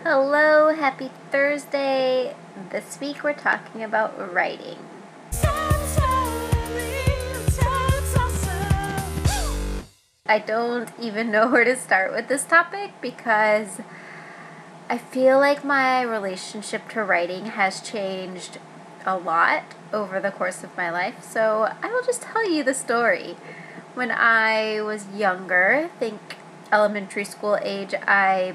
Hello, happy Thursday. This week we're talking about writing. I don't even know where to start with this topic because I feel like my relationship to writing has changed a lot over the course of my life. So I will just tell you the story. When I was younger, think elementary school age, I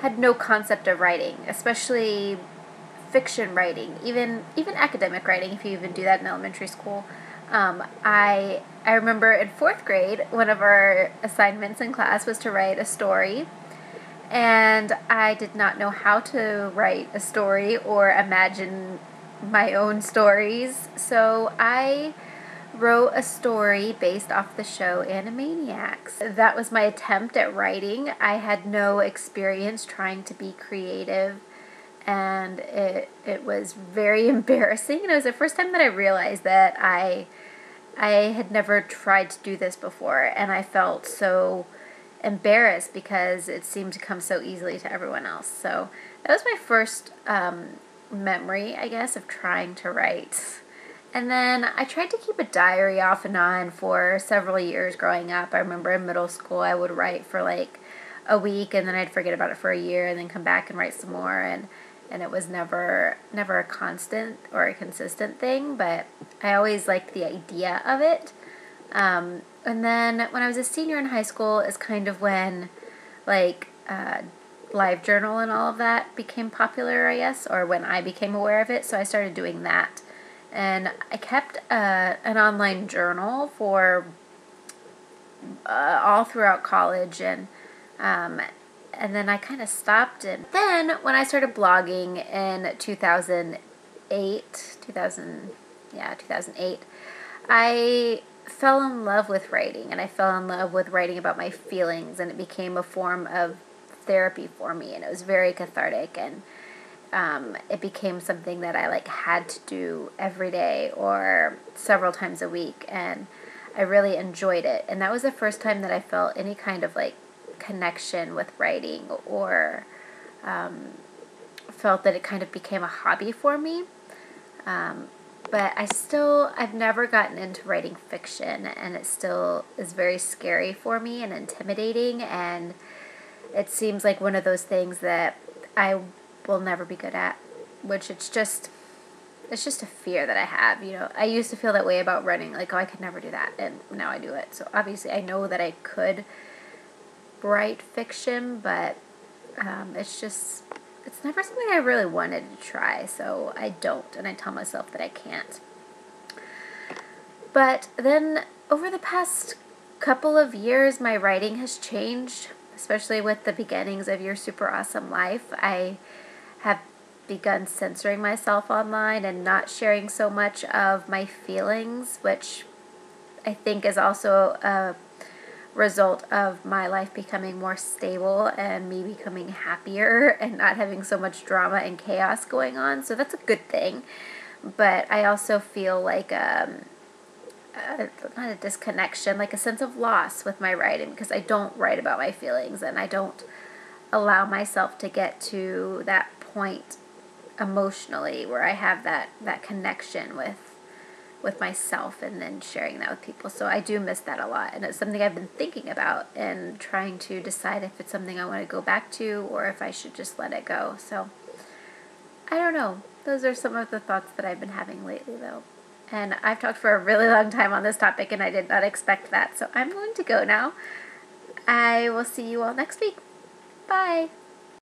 had no concept of writing, especially fiction writing, even academic writing, if you even do that in elementary school. I remember in fourth grade, one of our assignments in class was to write a story, and I did not know how to write a story or imagine my own stories, so I wrote a story based off the show Animaniacs. That was my attempt at writing. I had no experience trying to be creative, and it was very embarrassing. And it was the first time that I realized that I had never tried to do this before, and I felt so embarrassed because it seemed to come so easily to everyone else. So that was my first memory, I guess, of trying to write. And then I tried to keep a diary off and on for several years growing up. I remember in middle school I would write for like a week, and then I'd forget about it for a year and then come back and write some more, and it was never a constant or a consistent thing, but I always liked the idea of it. And then when I was a senior in high school is kind of when like live journal and all of that became popular, I guess, or when I became aware of it, so I started doing that. And I kept an online journal for all throughout college, and then I kind of stopped. And then when I started blogging in 2008, I fell in love with writing, and I fell in love with writing about my feelings, and it became a form of therapy for me, and it was very cathartic, and it became something that I had to do every day or several times a week, and I really enjoyed it. And that was the first time that I felt any kind of connection with writing, or felt that it kind of became a hobby for me. But I've never gotten into writing fiction, and it still is very scary for me and intimidating, and it seems like one of those things that I will never be good at, which it's just a fear that I have. I used to feel that way about running, oh, I could never do that, and now I do it. So obviously I know that I could write fiction, but it's never something I really wanted to try, so I don't, and I tell myself that I can't. But then over the past couple of years, my writing has changed, especially with the beginnings of Your Super Awesome Life. I have begun censoring myself online and not sharing so much of my feelings, which I think is also a result of my life becoming more stable and me becoming happier and not having so much drama and chaos going on. So that's a good thing. But I also feel like not a disconnection, like a sense of loss with my writing, because I don't write about my feelings, and I don't allow myself to get to that point emotionally where I have that connection with myself and then sharing that with people. So I do miss that a lot, and it's something I've been thinking about and trying to decide if it's something I want to go back to or if I should just let it go. So I don't know. Those are some of the thoughts that I've been having lately, though. And I've talked for a really long time on this topic, and I did not expect that. So I'm going to go now. I will see you all next week. Bye.